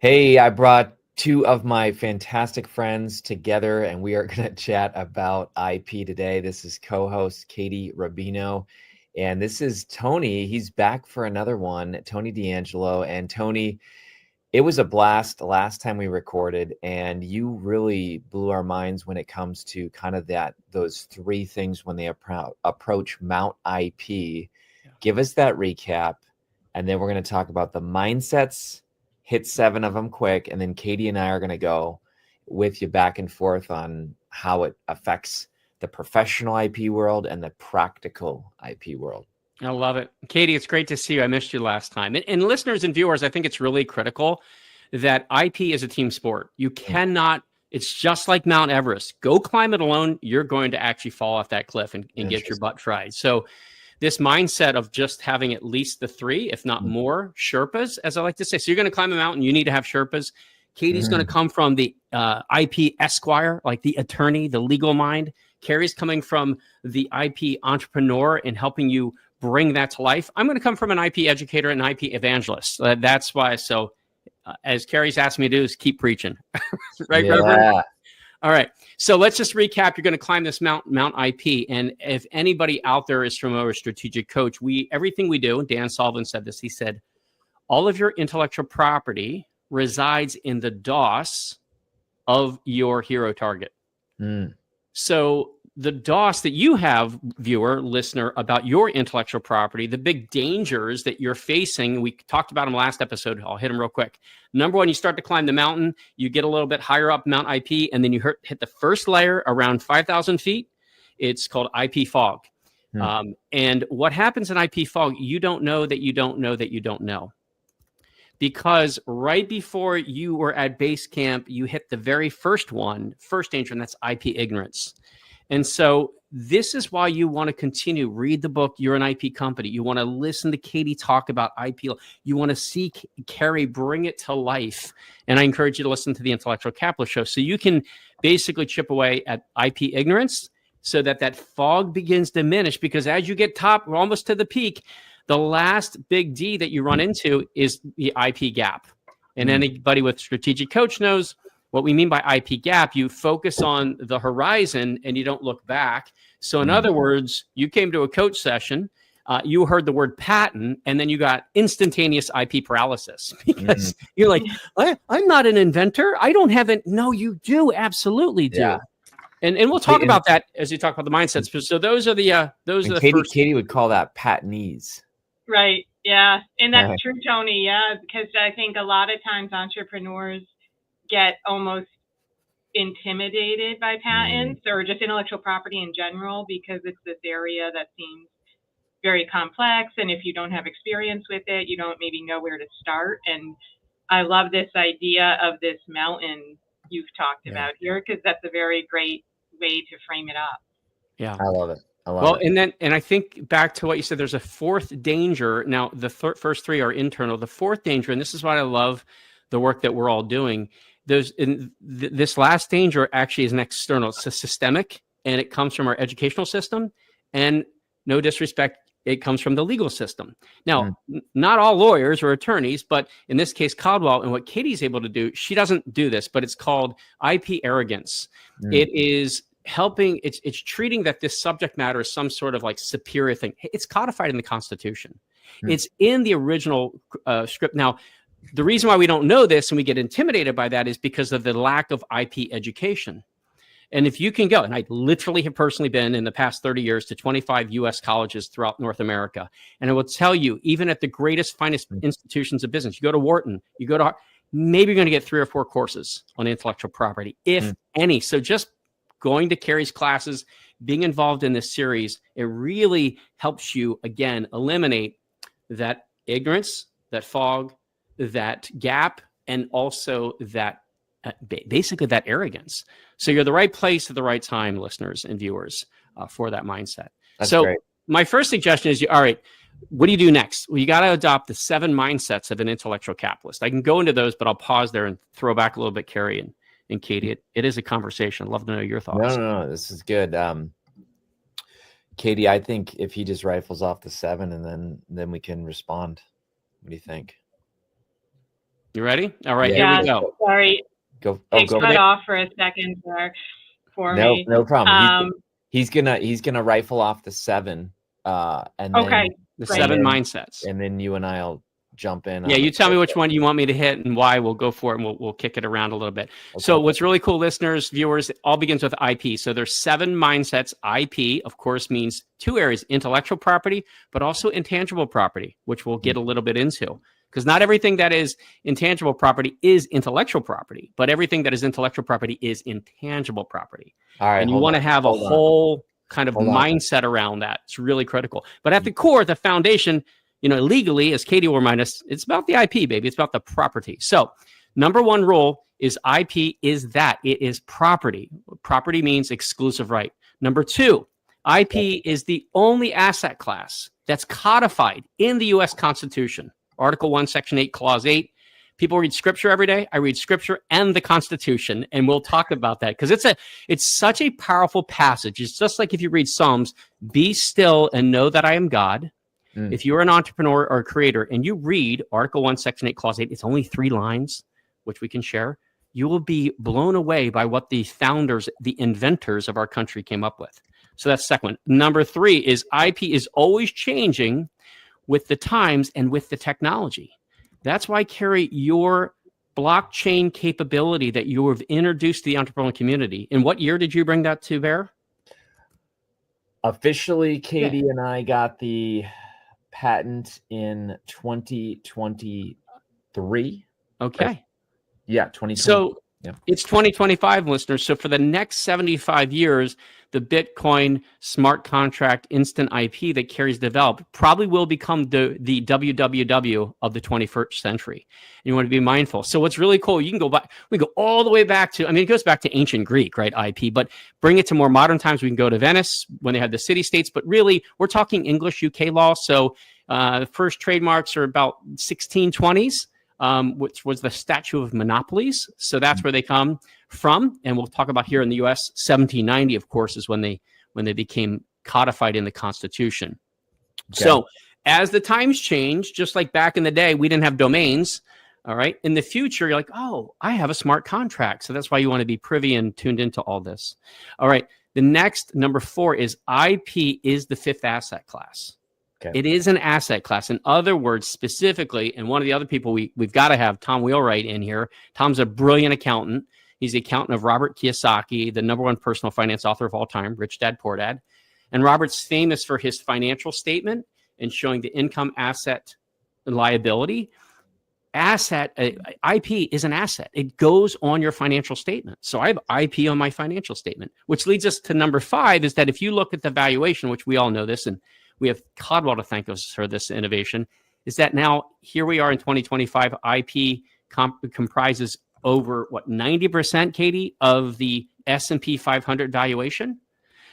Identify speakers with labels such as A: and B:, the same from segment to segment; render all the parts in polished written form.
A: Hey, I brought two of my fantastic friends together, and we are going to chat about IP today. This is co-host Kary Rubino, and this is Tony. He's back for another one, Tony D'Angelo. And Tony, it was a blast the last time we recorded, and you really blew our minds when it comes to kind of those three things when they approach Mount IP.
B: Yeah.
A: Give us that recap, and then we're going to talk about the mindsets. Hit 7 of them quick, and then Katie and I are going to go with you back and forth on how it affects the professional IP world and the practical IP world.
B: I love it. Katie, it's great to see you. I missed you last time. And listeners and viewers, I think it's really critical that IP is a team sport. You cannot, it's just like Mount Everest. Go climb it alone. You're going to actually fall off that cliff and get your butt fried. So this mindset of just having at least the 3, if not more, Sherpas, as I like to say. So you're going to climb a mountain, you need to have Sherpas. Katie's going to come from the IP Esquire, like the attorney, the legal mind. Kary's coming from the IP entrepreneur and helping you bring that to life. I'm going to come from an IP educator and IP evangelist. That's why. So as Kary's asked me to do is keep preaching. Right,
A: Yeah.
B: Reverend? All right. So let's just recap. You're going to climb this Mount IP. And if anybody out there is familiar with Strategic Coach, everything we do, Dan Sullivan said this, he said, all of your intellectual property resides in the DOS of your hero target. So the DOS that you have, viewer, listener, about your intellectual property, the big dangers that you're facing, we talked about them last episode. I'll hit them real quick. Number 1, you start to climb the mountain, you get a little bit higher up Mount IP, and then you hit the first layer around 5,000 feet. It's called IP fog. And what happens in IP fog, you don't know that you don't know that you don't know. Because right before you were at base camp, you hit the very first danger, and that's IP ignorance. And so this is why you want to continue. Read the book, You're an IP Company. You want to listen to Katie talk about IP. You want to see Kary bring it to life. And I encourage you to listen to the Intellectual Capital Show so you can basically chip away at IP ignorance so that fog begins to diminish. Because as you get we're almost to the peak, the last big D that you run into is the IP gap. And anybody with Strategic Coach knows what we mean by IP gap. You focus on the horizon and you don't look back. So in other words, you came to a coach session, you heard the word patent, and then you got instantaneous IP paralysis because you're like, I'm not an inventor. I don't have it. No, you do. Absolutely do. Yeah. And we'll talk about that as you talk about the mindsets. So those are the first.
A: Katie would call that patentees.
C: Right. Yeah. And that's true, Tony. Yeah. Because I think a lot of times entrepreneurs get almost intimidated by patents or just intellectual property in general, because it's this area that seems very complex. And if you don't have experience with it, you don't maybe know where to start. And I love this idea of this mountain you've talked about here, because that's a very great way to frame it up.
A: Yeah. I love it.
B: And I think back to what you said, there's a fourth danger. Now, the first 3 are internal. The fourth danger, and this is why I love the work that we're all doing, this last danger actually is an external. It's a systemic, and it comes from our educational system. And no disrespect, it comes from the legal system. Now, not all lawyers or attorneys, but in this case, Caldwell, and what Katie's able to do, she doesn't do this, but it's called IP arrogance. It is helping, it's treating that this subject matter is some sort of like superior thing. It's codified in the Constitution. It's in the original script. Now, the reason why we don't know this and we get intimidated by that is because of the lack of IP education. And if you can go, and I literally have personally been in the past 30 years to 25 US colleges throughout North America. And I will tell you, even at the greatest, finest institutions of business, you go to Wharton, you go to, maybe you're going to get 3 or 4 courses on intellectual property, if any. So just going to Kary's classes, being involved in this series, it really helps you, again, eliminate that ignorance, that fog, that gap, and also that basically that arrogance. So you're the right place at the right time, listeners and viewers, for that mindset.
A: That's great.
B: My first suggestion is, all right, what do you do next? Well, you got to adopt the 7 mindsets of an intellectual capitalist. I can go into those, but I'll pause there and throw back a little bit, Kary and Katie. It is a conversation. I'd love to know your thoughts.
A: No, this is good. Katie, I think if he just rifles off the 7 and then we can respond. What do you think?
B: You ready? All right,
A: Yeah.
B: here we go.
C: Sorry,
A: Go.
C: it
A: Go.
C: cut off for a second there for me.
A: No problem. He's gonna rifle off the 7, and then
C: Okay,
B: The
C: great.
B: 7 mindsets.
A: and then you and I'll jump in.
B: Yeah, you tell me which one you want me to hit and why. We'll go for it, and we'll kick it around a little bit.
A: Okay.
B: So what's really cool, listeners, viewers, it all begins with IP. So there's 7 mindsets. IP, of course, means 2 areas: intellectual property, but also intangible property, which we'll get a little bit into. Because not everything that is intangible property is intellectual property, but everything that is intellectual property is intangible property.
A: All right,
B: And you want to have a whole kind of mindset around that. It's really critical. But at the core, the foundation, legally, as Kary will remind us, it's about the IP, baby. It's about the property. So number 1 rule is IP is that it is property. Property means exclusive right. Number 2, IP is the only asset class that's codified in the U.S. Constitution. Article 1, Section 8, Clause 8. People read scripture every day. I read scripture and the Constitution, and we'll talk about that because it's such a powerful passage. It's just like if you read Psalms, be still and know that I am God. If you're an entrepreneur or a creator and you read Article 1, Section 8, Clause 8, it's only 3 lines, which we can share. You will be blown away by what the founders, the inventors of our country came up with. So that's second. Number 3 is IP is always changing with the times and with the technology. That's why, Kary, your blockchain capability that you have introduced to the entrepreneurial community, in what year did you bring that to bear?
A: Officially, Katie and I got the patent in 2023.
B: Okay.
A: Yeah, 2020.
B: So it's 2025, listeners. So for the next 75 years, the Bitcoin smart contract instant IP that Kary's developed probably will become the www of the 21st century. And you want to be mindful. So what's really cool, you can go back, we go all the way back to, it goes back to ancient Greek, right? IP, but bring it to more modern times. We can go to Venice when they had the city-states, but really we're talking English UK law. So the first trademarks are about 1620s. Which was the statute of monopolies. So that's where they come from. And we'll talk about here in the US, 1790, of course, is when they became codified in the Constitution. Okay. So as the times change, just like back in the day, we didn't have domains. All right. In the future, you're like, oh, I have a smart contract. So that's why you want to be privy and tuned into all this. All right. The next, number 4, is IP is the 5th asset class. Okay. It is an asset class. In other words, specifically, and one of the other people we've got to have Tom Wheelwright in here. Tom's a brilliant accountant. He's the accountant of Robert Kiyosaki, the #1 personal finance author of all time, Rich Dad, Poor Dad. And Robert's famous for his financial statement and showing the income, asset, and liability. IP is an asset. It goes on your financial statement. So I have IP on my financial statement, which leads us to number 5, is that if you look at the valuation, which we all know this, and we have Codwell to thank us for this innovation, is that now here we are in 2025, IP comprises over 90%, Katie, of the S&P 500 valuation.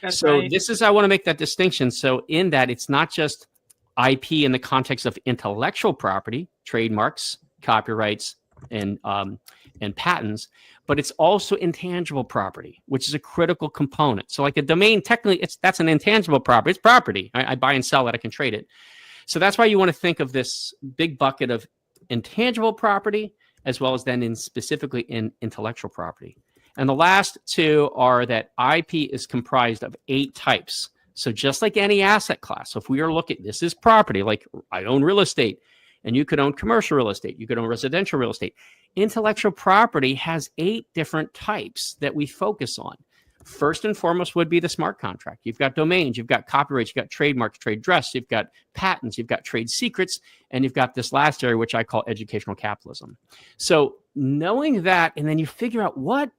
B: That's so right. This is, I want to make that distinction. So in that, it's not just IP in the context of intellectual property, trademarks, copyrights, and patents, but it's also intangible property, which is a critical component. So like a domain, technically, that's an intangible property. It's property. I buy and sell it. I can trade it. So that's why you want to think of this big bucket of intangible property, as well as then specifically in intellectual property. And the last 2 are that IP is comprised of 8 types. So just like any asset class, so if we are looking, this is property, like I own real estate, and you could own commercial real estate, you could own residential real estate. Intellectual property has 8 different types that we focus on. First and foremost would be the smart contract. You've got domains, you've got copyrights, you've got trademarks, trade dress, you've got patents, you've got trade secrets, and you've got this last area, which I call educational capitalism. So knowing that, and then you figure out what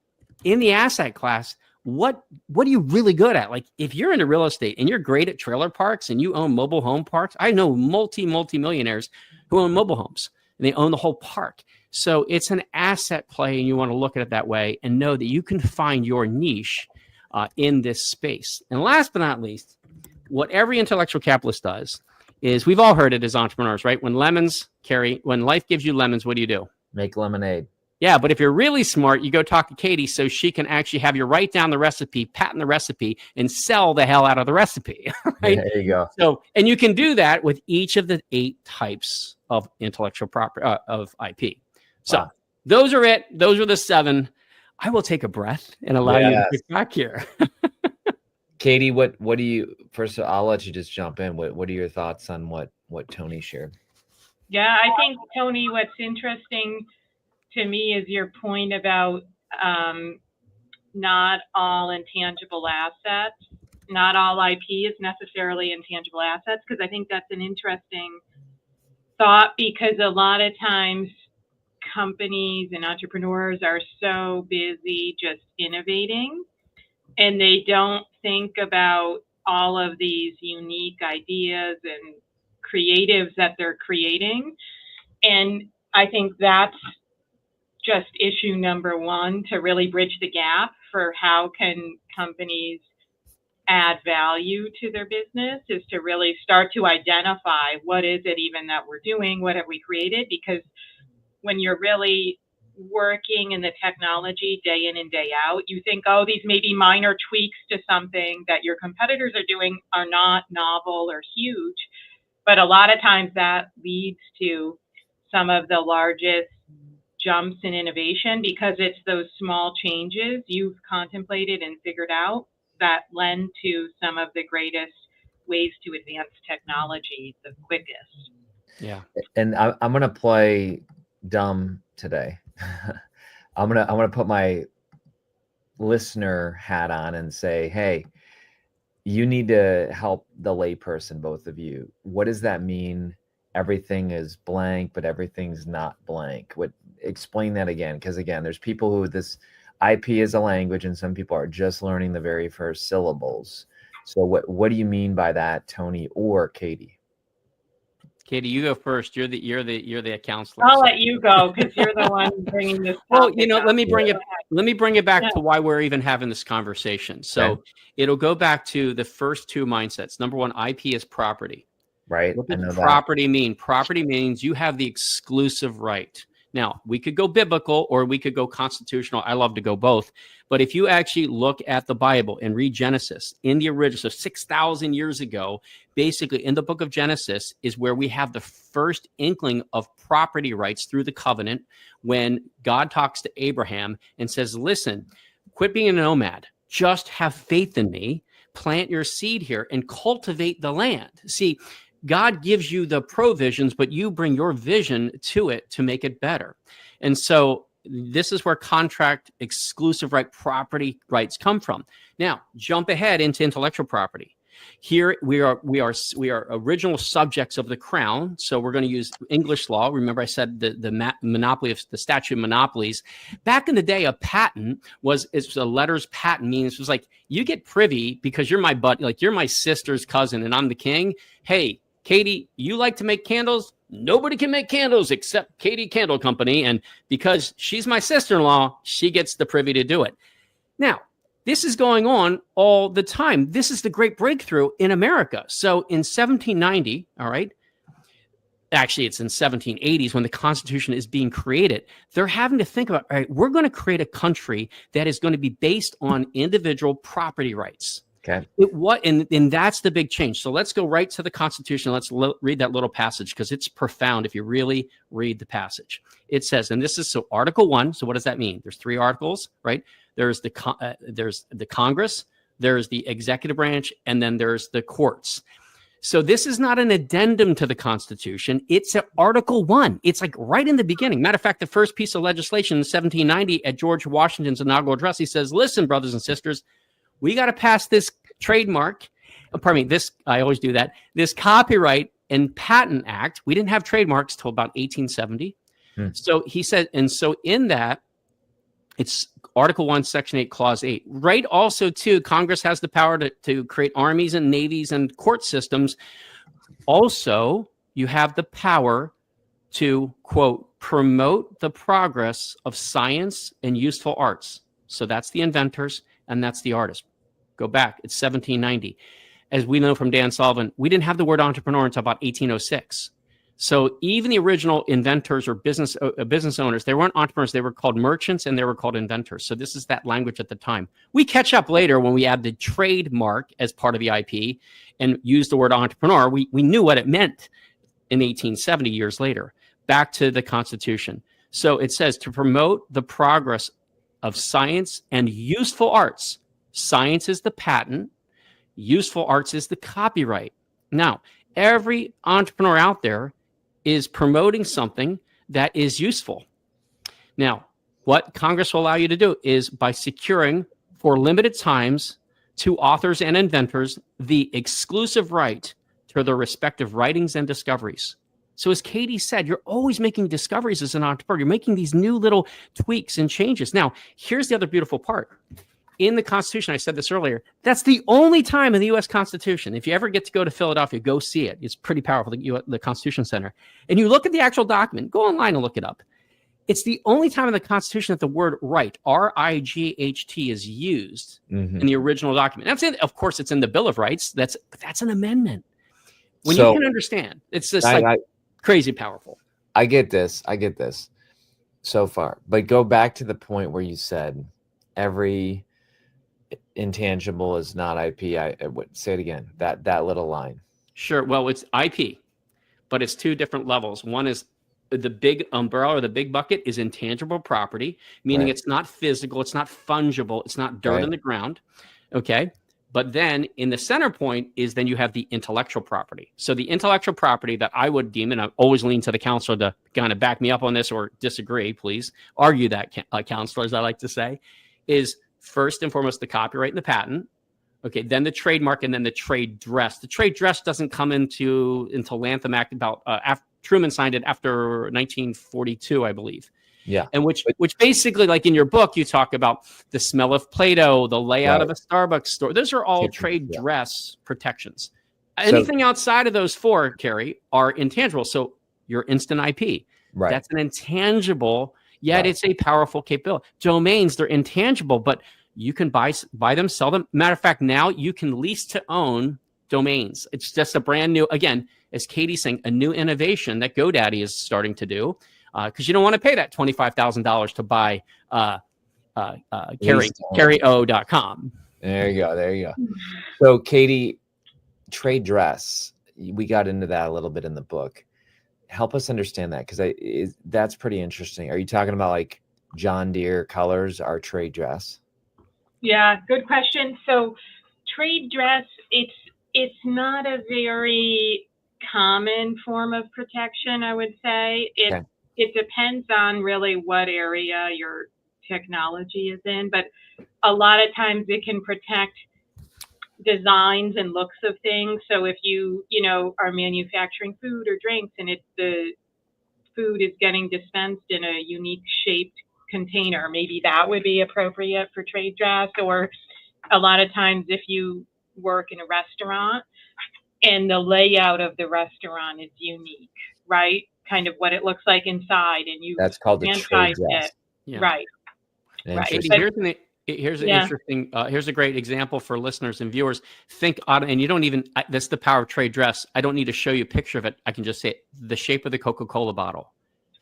B: in the asset class, what are you really good at? Like if you're into real estate and you're great at trailer parks and you own mobile home parks, I know multi-millionaires who own mobile homes and they own the whole park. So it's an asset play, and you want to look at it that way and know that you can find your niche in this space. And last but not least, what every intellectual capitalist does is, we've all heard it as entrepreneurs, right? When life gives you lemons, what do?
A: Make lemonade.
B: Yeah, but if you're really smart, you go talk to Katie so she can actually have you write down the recipe, patent the recipe, and sell the hell out of the recipe. Right?
A: There you go.
B: So, and you can do that with each of the 8 types of intellectual property of IP. So
A: Wow.
B: those are it. Those are the 7. I will take a breath and allow you to
A: Yes.
B: get back here.
A: Katie, what do you, first I'll let you just jump in. What are your thoughts on what Tony shared?
C: Yeah, I think, Tony, what's interesting to me is your point about not all intangible assets. Not all IP is necessarily intangible assets, because I think that's an interesting thought, because a lot of times companies and entrepreneurs are so busy just innovating, and they don't think about all of these unique ideas and creatives that they're creating. And I think that's just issue number 1 to really bridge the gap for how can companies add value to their business, is to really start to identify what is it even that we're doing, what have we created. Because when you're really working in the technology day in and day out, you think, oh, these may be minor tweaks to something that your competitors are doing are not novel or huge. But a lot of times that leads to some of the largest jumps in innovation, because it's those small changes you've contemplated and figured out that lend to some of the greatest ways to advance technology the quickest.
B: Yeah.
A: And I'm gonna play dumb today. I'm gonna put my listener hat on and say, hey, you need to help the layperson, both of you. What does that mean? Everything is blank, but everything's not blank. Explain that again, because again, there's people who this IP is a language, and some people are just learning the very first syllables. So what do you mean by that, Tony or Katie?
B: Katie, you go first. You're the counselor.
C: I'll let you go, because you're the one bringing this topic
B: Well,
C: up.
B: let me bring it back
C: Yeah.
B: to why we're even having this conversation. So
A: Okay.
B: it'll go back to the first 2 mindsets. Number 1, IP is property.
A: Right.
B: What
A: I
B: does
A: know
B: property mean? Property means you have the exclusive right. Now, we could go biblical or we could go constitutional. I love to go both. But if you actually look at the Bible and read Genesis in the original, so 6,000 years ago, basically in the book of Genesis is where we have the first inkling of property rights through the covenant, when God talks to Abraham and says, listen, quit being a nomad. Just have faith in me, plant your seed here and cultivate the land. See, God gives you the provisions, but you bring your vision to it to make it better. And so this is where contract exclusive right property rights come from. Now, jump ahead into intellectual property. Here we are original subjects of the crown. So we're going to use English law. Remember, I said the monopoly of the statute of monopolies. Back in the day, a patent was a letters patent, means it was like you get privy because you're my buddy, like you're my sister's cousin, and I'm the king. Hey, Katie, you like to make candles? Nobody can make candles except Katie Candle Company. And because she's my sister-in-law, she gets the privy to do it. Now, this is going on all the time. This is the great breakthrough in America. So in 1790, all right, actually it's in 1780s when the Constitution is being created, they're having to think about, all right, we're going to create a country that is going to be based on individual property rights.
A: Okay.
B: And that's the big change. So let's go right to the Constitution. Let's read that little passage, because it's profound if you really read the passage. It says, and this is so Article 1. So what does that mean? There's 3 articles, right? There's the Congress, there's the executive branch, and then there's the courts. So this is not an addendum to the Constitution. It's Article 1. It's like right in the beginning. Matter of fact, the first piece of legislation in 1790 at George Washington's inaugural address, he says, listen, brothers and sisters, we got to pass this trademark. I always do that. This Copyright and Patent Act. We didn't have trademarks till about 1870. So he said, and so in that, it's Article 1, Section 8, Clause 8. Right also, too, Congress has the power to create armies and navies and court systems. Also, you have the power to, quote, promote the progress of science and useful arts. So that's the inventors and that's the artists. Go back, it's 1790. As we know from Dan Sullivan, we didn't have the word entrepreneur until about 1806. So even the original inventors or business owners, they weren't entrepreneurs. They were called merchants and they were called inventors. So this is that language at the time. We catch up later when we add the trademark as part of the IP and use the word entrepreneur. We knew what it meant in 1870, years later. Back to the Constitution. So it says to promote the progress of science and useful arts. Science is the patent. Useful arts is the copyright. Now, every entrepreneur out there is promoting something that is useful. Now, what Congress will allow you to do is by securing for limited times to authors and inventors the exclusive right to their respective writings and discoveries. So as Katie said, you're always making discoveries as an entrepreneur. You're making these new little tweaks and changes. Now, here's the other beautiful part. In the Constitution, I said this earlier, that's the only time in the U.S. Constitution. If you ever get to go to Philadelphia, go see it. It's pretty powerful, the Constitution Center. And you look at the actual document, go online and look it up. It's the only time in the Constitution that the word right, R-I-G-H-T, is used in the original document. That's it. Of course, it's in the Bill of Rights. But that's an amendment. When you can understand, it's just crazy powerful.
A: I get this so far. But go back to the point where you said every intangible is not IP. I would say it again. That little line.
B: Sure. Well, it's IP, but it's two different levels. One is the big umbrella or the big bucket is intangible property, meaning it's not physical, it's not fungible, it's not dirt in the ground. Okay. But then in the center point is then you have the intellectual property. So the intellectual property that I would deem, and I always lean to the counselor to kind of back me up on this or disagree, please argue that, counselor, as I like to say, is first and foremost the copyright and the patent. Okay, then the trademark, and then the trade dress. The trade dress doesn't come into Lanham Act about after Truman signed it after 1942, I believe.
A: Yeah,
B: and which basically, like in your book, you talk about the smell of Play-Doh, the layout of a Starbucks store. Those are all trade dress protections. Anything outside of those four, Kary, are intangible. So your instant IP, that's an intangible, yet it's a powerful capability. Domains, they're intangible, but you can buy them, sell them. Matter of fact, now you can lease to own domains. It's just a brand new, again, as Katie's saying, a new innovation that GoDaddy is starting to do. Because you don't want to pay that $25,000 to buy KaryO.com.
A: There you go. So, Katie, trade dress, we got into that a little bit in the book. Help us understand that, because that's pretty interesting. Are you talking about like John Deere colors are trade dress?
C: Yeah, good question. So, trade dress, it's not a very common form of protection, I would say. It depends on really what area your technology is in, but a lot of times it can protect designs and looks of things. So if you are manufacturing food or drinks and the food is getting dispensed in a unique shaped container, maybe that would be appropriate for trade dress. Or a lot of times if you work in a restaurant and the layout of the restaurant is unique, right? Kind of what it looks like inside, and that's called the trade dress. Right.
B: Here's an interesting. Here's a great example for listeners and viewers. And you don't even. That's the power of trade dress. I don't need to show you a picture of it. I can just say it. The shape of the Coca-Cola bottle.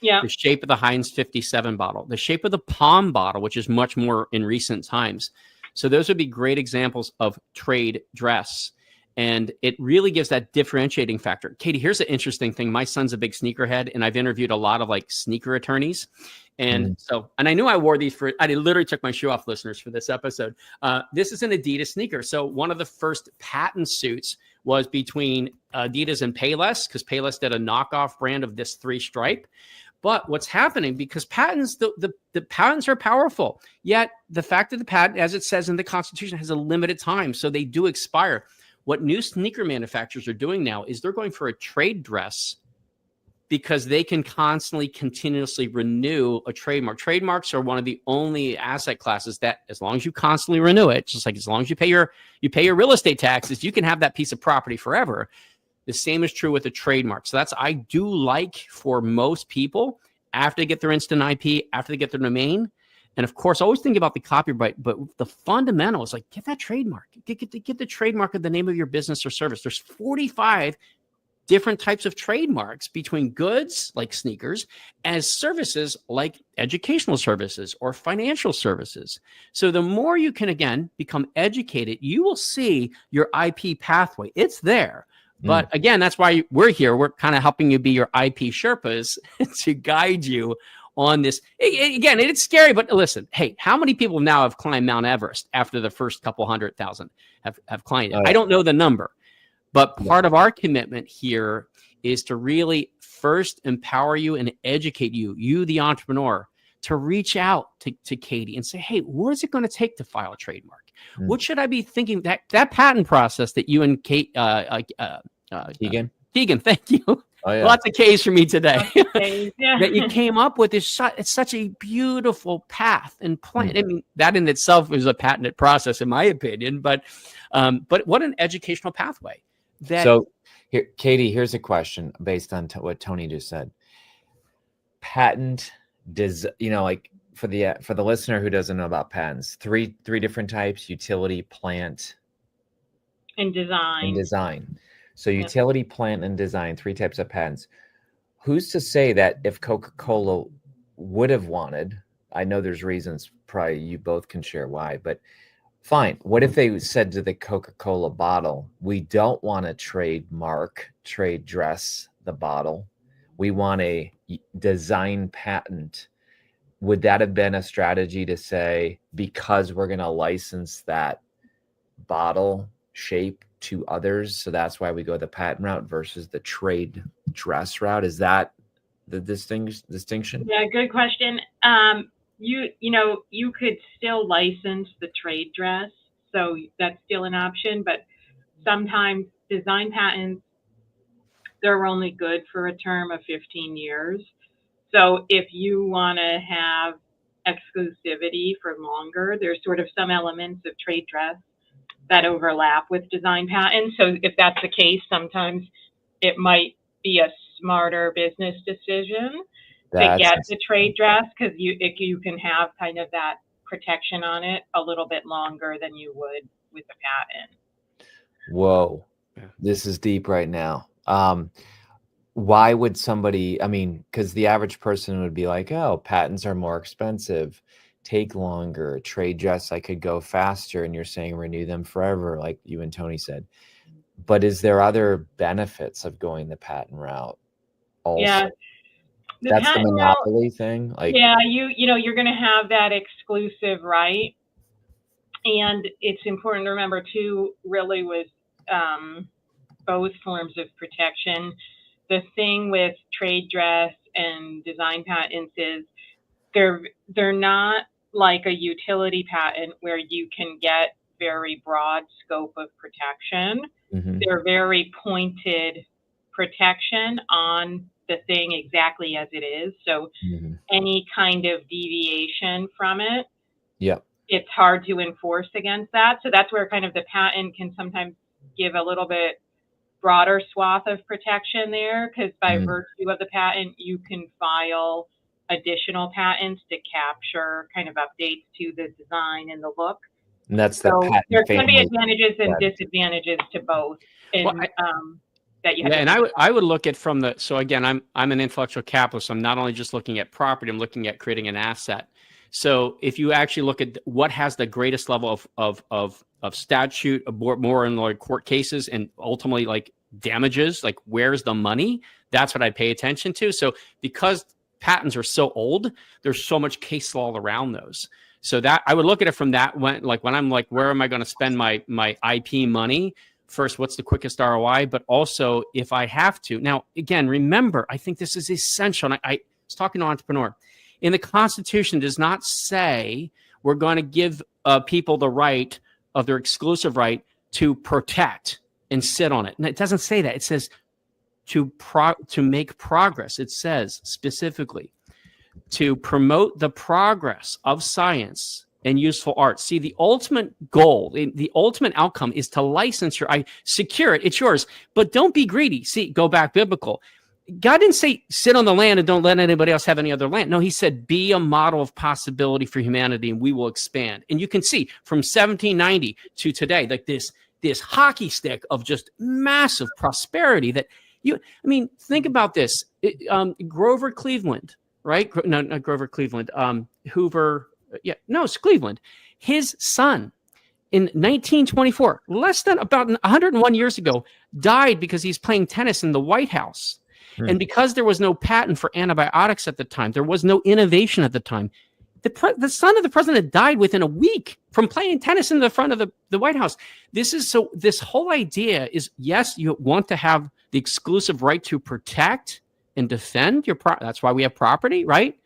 C: Yeah.
B: The shape of the Heinz 57 bottle. The shape of the Palm bottle, which is much more in recent times. So those would be great examples of trade dress. And it really gives that differentiating factor. Katie, here's an interesting thing. My son's a big sneakerhead, and I've interviewed a lot of like sneaker attorneys. And and I knew I wore these I literally took my shoe off, listeners, for this episode. This is an Adidas sneaker. So one of the first patent suits was between Adidas and Payless, because Payless did a knockoff brand of this 3-stripe. But what's happening, because patents, the patents are powerful, yet the fact that the patent, as it says in the Constitution, has a limited time. So they do expire. What new sneaker manufacturers are doing now is they're going for a trade dress because they can continuously renew a trademark. Trademarks are one of the only asset classes that, as long as you constantly renew it, just like as long as you pay your real estate taxes, you can have that piece of property forever. The same is true with a trademark. So I do like for most people, after they get their instant IP, after they get their domain, and of course, always think about the copyright, but the fundamental is like, get that trademark. Get the trademark of the name of your business or service. There's 45 different types of trademarks between goods like sneakers as services like educational services or financial services. So the more you can, again, become educated, you will see your IP pathway. It's there. But again, that's why we're here. We're kind of helping you be your IP Sherpas to guide you on this. Again, it's scary, but listen, hey, how many people now have climbed Mount Everest after the first couple 100,000 have climbed it? I don't know the number, but part of our commitment here is to really first empower you and educate you, the entrepreneur, to reach out to Katie and say, hey, what is it going to take to file a trademark? What should I be thinking? That patent process that you and Kate, Keegan, thank you. Oh, yeah. Lots of K's for me today. That you came up with it's such a beautiful path and plan. I mean, that in itself is a patented process, in my opinion. But what an educational pathway.
A: So, here, Katie, here's a question based on what Tony just said. Patent does, like for the listener who doesn't know about patents, three different types: utility, plant,
C: and design.
A: So utility, plant, and design, 3 types of patents. Who's to say that if Coca-Cola would have wanted, I know there's reasons, probably you both can share why, but fine. What if they said to the Coca-Cola bottle, we don't want to trade dress the bottle. We want a design patent. Would that have been a strategy to say, because we're going to license that bottle shape to others, so that's why we go the patent route versus the trade dress route? Is that the distinction?
C: Yeah, good question. You could still license the trade dress, so that's still an option, but sometimes design patents, they're only good for a term of 15 years. So if you want to have exclusivity for longer, there's sort of some elements of trade dress that overlap with design patents. So if that's the case, sometimes it might be a smarter business decision to get the trade dress, because you can have kind of that protection on it a little bit longer than you would with a patent.
A: Whoa, this is deep right now. Why would somebody, because the average person would be like, oh, patents are more expensive, take longer, trade dress, I could go faster, and you're saying renew them forever, like you and Tony said. But is there other benefits of going the patent route also?
C: Yeah.
A: That's the monopoly thing.
C: You're going to have that exclusive right. And it's important to remember too, really, with both forms of protection, the thing with trade dress and design patents is they're not like a utility patent where you can get very broad scope of protection. Mm-hmm. They're very pointed protection on the thing exactly as it is. So any kind of deviation from it, it's hard to enforce against that. So that's where kind of the patent can sometimes give a little bit broader swath of protection there, because by virtue of the patent, you can file additional patents to capture kind of updates to the design and the look.
A: And that's the patent.
C: There can be advantages and disadvantages to both.
B: I would look at from so again, I'm an intellectual capitalist. I'm not only just looking at property, I'm looking at creating an asset. So if you actually look at what has the greatest level of statute, more in like court cases, and ultimately like damages, like where's the money? That's what I pay attention to. So because patents are so old, there's so much case law around those. So that I would look at it from that when I'm like, where am I going to spend my IP money? First, what's the quickest ROI? But also, if I have to. Now, again, remember, I think this is essential. And I was talking to an entrepreneur. In the Constitution, does not say we're going to give people the right of their exclusive right to protect and sit on it. And it doesn't say that. It says to make progress. It says specifically to promote the progress of science and useful art. See, the ultimate goal, the ultimate outcome is to license secure it. It's yours, but don't be greedy. See, go back biblical. God didn't say sit on the land and don't let anybody else have any other land. No, he said be a model of possibility for humanity and we will expand. And you can see from 1790 to today, like this hockey stick of just massive prosperity that think about this. Grover Cleveland, right? No, not Grover Cleveland. Hoover. It's Cleveland. His son in 1924, less than about 101 years ago, died because he's playing tennis in the White House. And because there was no patent for antibiotics at the time, there was no innovation at the time. The son of the president died within a week from playing tennis in the front of the White House. This whole idea is, yes, you want to have the exclusive right to protect and defend your that's why we have property, right?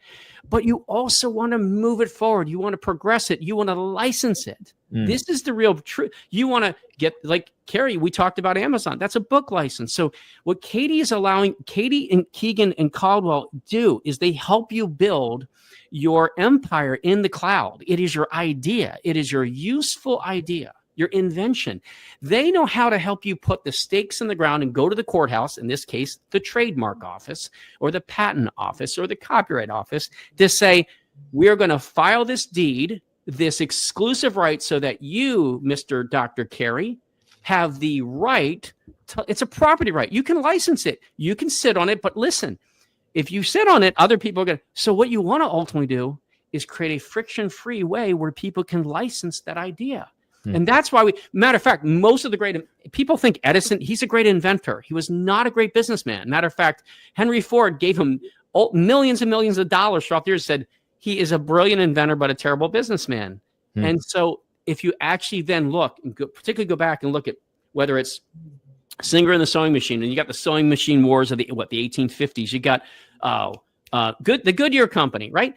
B: But you also want to move it forward. You want to progress it. You want to license it. This is the real truth. You want to get, like Kary, we talked about Amazon. That's a book license. So what Katie is allowing, Katie and Keegan and Caldwell do is they help you build your empire in the cloud. It is your idea. It is your useful idea, your invention. They know how to help you put the stakes in the ground and go to the courthouse, in this case, the trademark office or the patent office or the copyright office, to say, we're going to file this deed, this exclusive right, so that you, Mr. Dr. Kary, have the right to, it's a property right. You can license it. You can sit on it. But listen, if you sit on it, other people are going to. So what you want to ultimately do is create a friction-free way where people can license that idea. And that's why matter of fact, most of the great people think Edison, he's a great inventor. He was not a great businessman. Matter of fact, Henry Ford gave him millions and millions of dollars throughout the years, said he is a brilliant inventor, but a terrible businessman. And so if you actually then look, and particularly go back and look at whether it's Singer and the Sewing Machine, and you got the sewing machine wars of the 1850s. You got the Goodyear Company, right?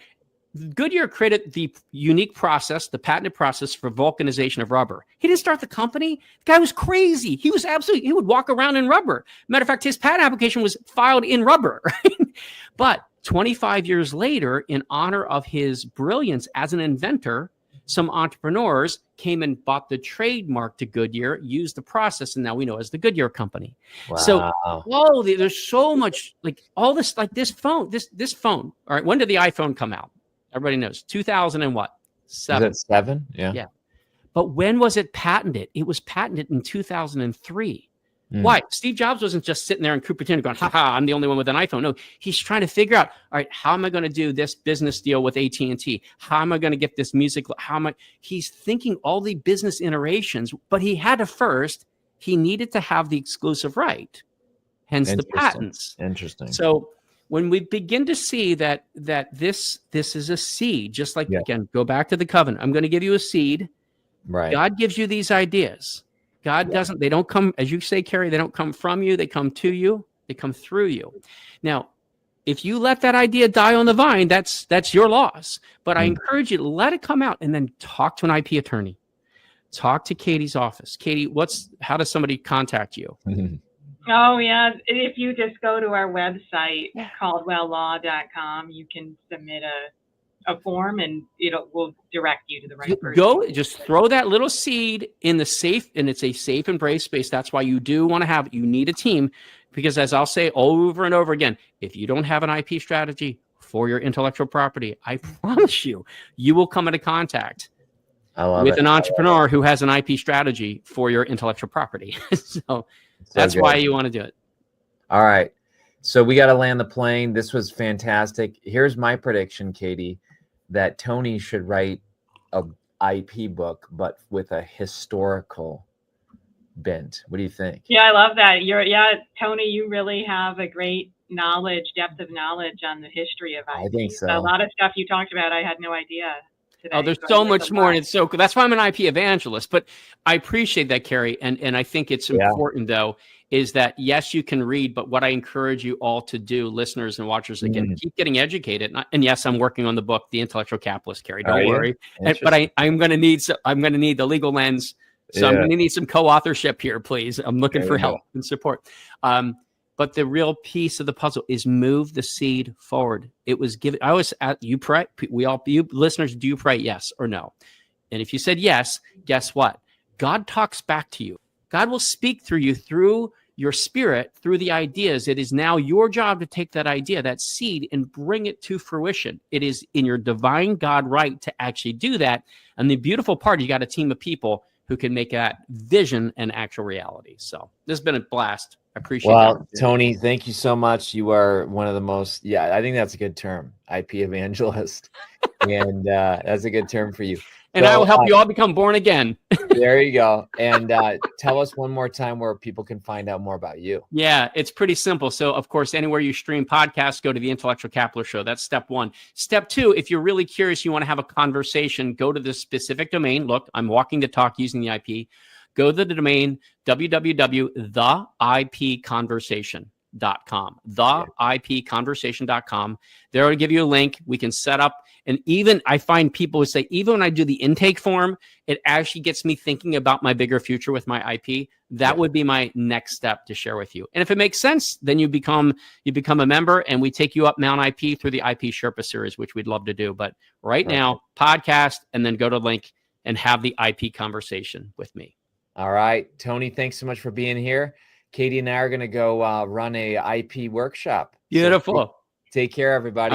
B: Goodyear created the unique process, the patented process for vulcanization of rubber. He didn't start the company. The guy was crazy. He would walk around in rubber. Matter of fact, his patent application was filed in rubber. Right? But 25 years later, in honor of his brilliance as an inventor, some entrepreneurs came and bought the trademark to Goodyear, used the process, and now we know as the Goodyear Company. Wow. So, there's so much, like all this, like this phone. All right, when did the iPhone come out? Everybody knows 2000 and what? 7.
A: Is that 7? Yeah.
B: Yeah. But when was it patented? It was patented in 2003. Why? Steve Jobs wasn't just sitting there in Cupertino going, ha, I'm the only one with an iPhone. No, he's trying to figure out, all right, how am I going to do this business deal with AT&T? How am I going to get this music? He's thinking all the business iterations, but he needed to have the exclusive right, hence the patents.
A: Interesting.
B: So when we begin to see that this is a seed, just like, again, go back to the covenant. I'm going to give you a seed.
A: Right.
B: God gives you these ideas. God doesn't, they don't come, as you say, Kary, they don't come from you. They come to you. They come through you. Now, if you let that idea die on the vine, that's your loss. But I encourage you to let it come out and then talk to an IP attorney. Talk to Katie's office. Katie, how does somebody contact you?
C: Oh, yeah. If you just go to our website, caldwelllaw.com, you can submit a form and will direct you to the right person.
B: Just throw that little seed in the safe, and it's a safe and brave space. That's why you do want to have it. You need a team, because as I'll say over and over again, if you don't have an IP strategy for your intellectual property, I promise you will come into contact with an entrepreneur who has an IP strategy for your intellectual property. So that's why you want to do it.
A: All right. So we got to land the plane. This was fantastic. Here's my prediction, Katie, that Tony should write a IP book, but with a historical bent. What do you think?
C: Yeah, I love that. Tony, you really have a great depth of knowledge on the history of IP.
A: I think so.
C: A lot of stuff you talked about, I had no idea today.
B: Oh, there's so much more, and it's so cool. That's why I'm an IP evangelist. But I appreciate that, Kary, and I think it's important, though, is that, yes, you can read, but what I encourage you all to do, listeners and watchers, again, keep getting educated. And yes, I'm working on the book, The Intellectual Capitalist, Kary. Don't worry. But I'm going to need the legal lens. So I'm going to need some co-authorship here, please. I'm looking for help and support. But the real piece of the puzzle is move the seed forward. It was given. I always you pray. You listeners, do you pray yes or no? And if you said yes, guess what? God talks back to you. God will speak through you, through your spirit, through the ideas. It is now your job to take that idea, that seed, and bring it to fruition. It is in your divine God right to actually do that. And the beautiful part, you got a team of people who can make that vision an actual reality. So this has been a blast. I appreciate it.
A: Well, Tony, thank you so much. You are one of the most, I think that's a good term, IP evangelist. And that's a good term for you.
B: And I will help you all become born again.
A: There you go. And tell us one more time where people can find out more about you.
B: Yeah, it's pretty simple. So, of course, anywhere you stream podcasts, go to the Intellectual Capital Show. That's step one. Step two, if you're really curious, you want to have a conversation, go to the specific domain. Look, I'm walking the talk using the IP. Go to the domain www.theipconversation.com. Theipconversation.com. There will give you a link. We can set up. And even I find people who say, even when I do the intake form, it actually gets me thinking about my bigger future with my IP. That would be my next step to share with you. And if it makes sense, then you become a member, and we take you up Mount IP through the IP Sherpa series, which we'd love to do. But right now, podcast, and then go to link and have the IP conversation with me.
A: All right, Tony, thanks so much for being here. Katie and I are going to go run a IP workshop.
B: Beautiful.
A: So take care, everybody.